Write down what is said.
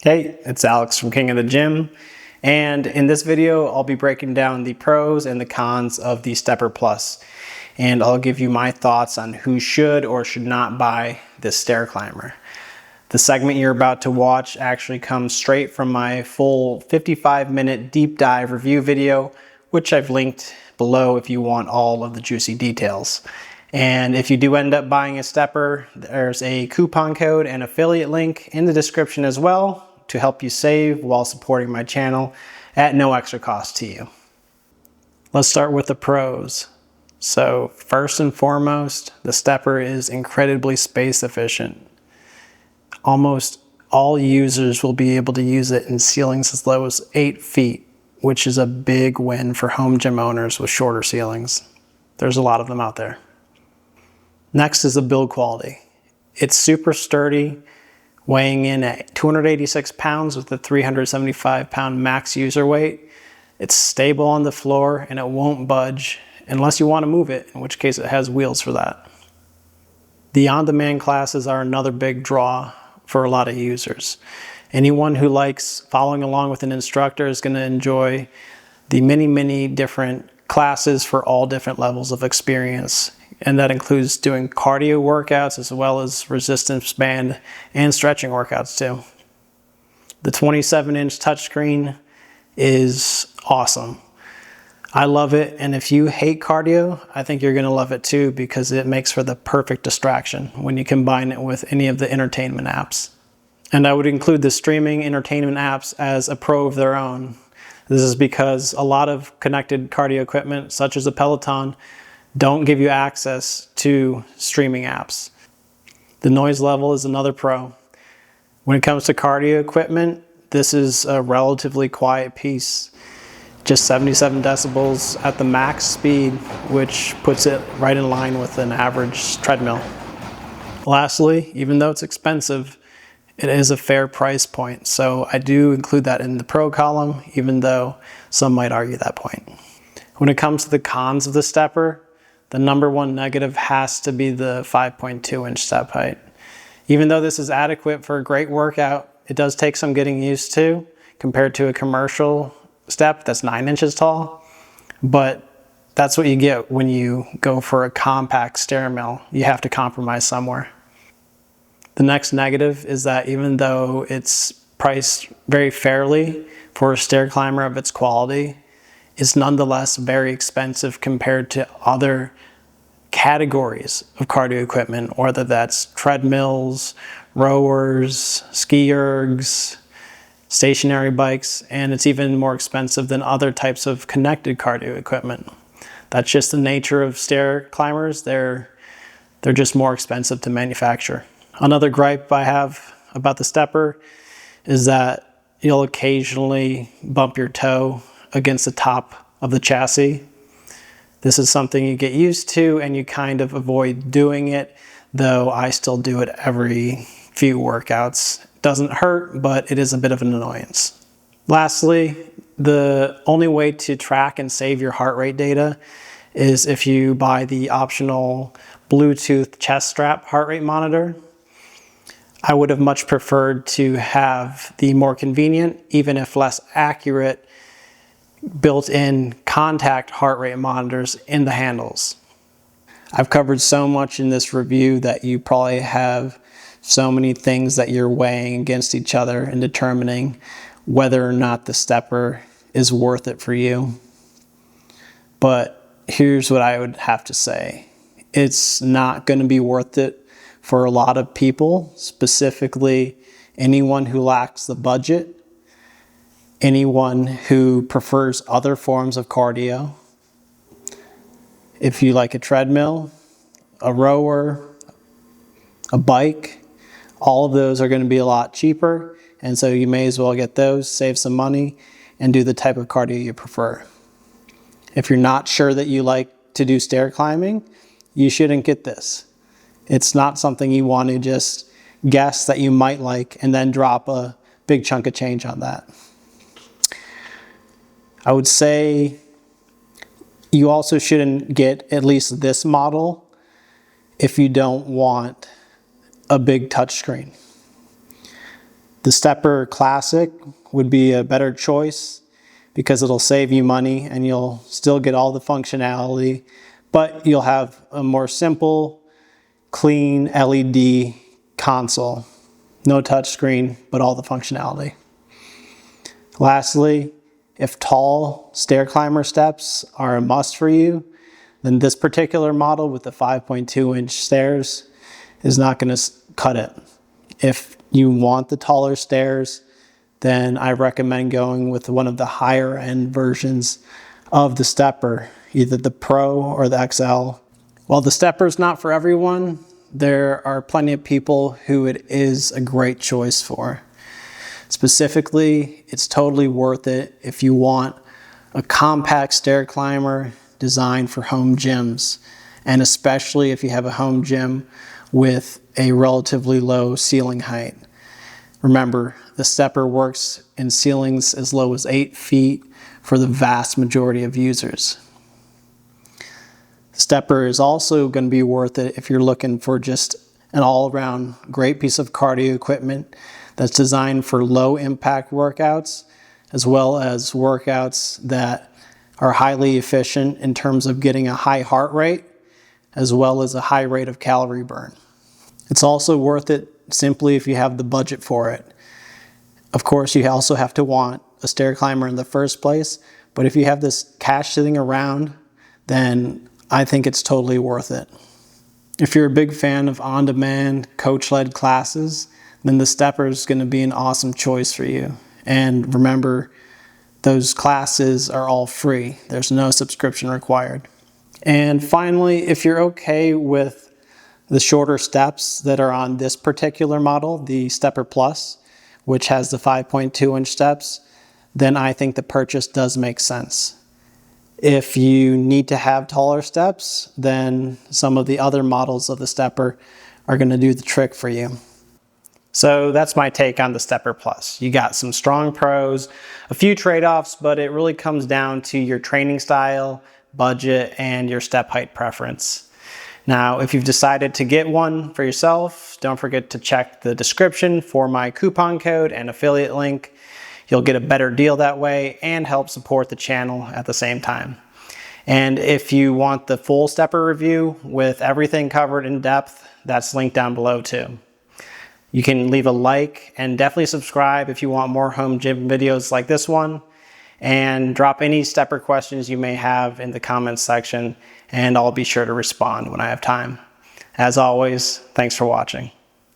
Hey, it's Alex from King of the Gym, and in this video I'll be breaking down the pros and the cons of the STEPR Plus, and I'll give you my thoughts on who should or should not buy this stair climber. The segment you're about to watch actually comes straight from my full 55-minute deep dive review video, which I've linked below if you want all of the juicy details. And if you do end up buying a STEPR, there's a coupon code and affiliate link in the description as well to help you save while supporting my channel at no extra cost to you. Let's start with the pros. So first and foremost, the STEPR is incredibly space efficient. Almost all users will be able to use it in ceilings as low as 8 feet, which is a big win for home gym owners with shorter ceilings. There's a lot of them out there. Next is the build quality. It's super sturdy, weighing in at 286 pounds with a 375 pound max user weight. It's stable on the floor and it won't budge unless you want to move it, in which case it has wheels for that. The on-demand classes are another big draw for a lot of users. Anyone who likes following along with an instructor is going to enjoy the many different classes for all different levels of experience. And that includes doing cardio workouts as well as resistance band and stretching workouts too. The 27-inch touchscreen is awesome. I love it, and if you hate cardio, I think you're gonna love it too because it makes for the perfect distraction when you combine it with any of the entertainment apps. And I would include the streaming entertainment apps as a pro of their own. This is because a lot of connected cardio equipment, such as a Peloton, don't give you access to streaming apps. The noise level is another pro. When it comes to cardio equipment, this is a relatively quiet piece. Just 77 decibels at the max speed, which puts it right in line with an average treadmill. Lastly, even though it's expensive, it is a fair price point. So I do include that in the pro column, even though some might argue that point. When it comes to the cons of the STEPR, the number one negative has to be the 5.2-inch step height. Even though this is adequate for a great workout, it does take some getting used to compared to a commercial step that's 9 inches tall. But that's what you get when you go for a compact stair mill. You have to compromise somewhere. The next negative is that even though it's priced very fairly for a stair climber of its quality, is nonetheless very expensive compared to other categories of cardio equipment, whether that's treadmills, rowers, ski ergs, stationary bikes, and it's even more expensive than other types of connected cardio equipment. That's just the nature of stair climbers. They're just more expensive to manufacture. Another gripe I have about the STEPR is that you'll occasionally bump your toe against the top of the chassis. This is something you get used to and you kind of avoid doing it, though I still do it every few workouts. It doesn't hurt, but it is a bit of an annoyance. Lastly, the only way to track and save your heart rate data is if you buy the optional Bluetooth chest strap heart rate monitor. I would have much preferred to have the more convenient, even if less accurate, built-in contact heart rate monitors in the handles. I've covered so much in this review that you probably have so many things that you're weighing against each other and determining whether or not the STEPR is worth it for you. But here's what I would have to say. It's not going to be worth it for a lot of people, specifically anyone who lacks the budget, anyone who prefers other forms of cardio. If you like a treadmill, a rower, a bike, all of those are going to be a lot cheaper, and so you may as well get those, save some money, and do the type of cardio you prefer. If you're not sure that you like to do stair climbing, you shouldn't get this. It's not something you want to just guess that you might like and then drop a big chunk of change on that. I would say you also shouldn't get at least this model if you don't want a big touchscreen. The STEPR Classic would be a better choice because it'll save you money and you'll still get all the functionality, but you'll have a more simple, clean LED console. No touchscreen, but all the functionality. Lastly, if tall stair climber steps are a must for you, then this particular model with the 5.2-inch stairs is not going to cut it. If you want the taller stairs, then I recommend going with one of the higher end versions of the STEPR, either the Pro or the XL. While the STEPR is not for everyone, there are plenty of people who it is a great choice for. Specifically, it's totally worth it if you want a compact stair climber designed for home gyms, and especially if you have a home gym with a relatively low ceiling height. Remember, the STEPR works in ceilings as low as 8 feet for the vast majority of users. The STEPR is also going to be worth it if you're looking for just an all-around great piece of cardio equipment that's designed for low impact workouts, as well as workouts that are highly efficient in terms of getting a high heart rate, as well as a high rate of calorie burn. It's also worth it simply if you have the budget for it. Of course, you also have to want a stair climber in the first place, but if you have this cash sitting around, then I think it's totally worth it. If you're a big fan of on-demand, coach-led classes, then the STEPR is going to be an awesome choice for you. And remember, those classes are all free. There's no subscription required. And finally, if you're okay with the shorter steps that are on this particular model, the STEPR Plus, which has the 5.2-inch steps, then I think the purchase does make sense. If you need to have taller steps, then some of the other models of the STEPR are going to do the trick for you. So that's my take on the STEPR Plus. You got some strong pros, a few trade-offs, but it really comes down to your training style, budget, and your step height preference. Now, if you've decided to get one for yourself, don't forget to check the description for my coupon code and affiliate link. You'll get a better deal that way and help support the channel at the same time. And if you want the full STEPR review with everything covered in depth, that's linked down below too. You can leave a like and definitely subscribe if you want more home gym videos like this one. And drop any STEPR questions you may have in the comments section, and I'll be sure to respond when I have time. As always, thanks for watching.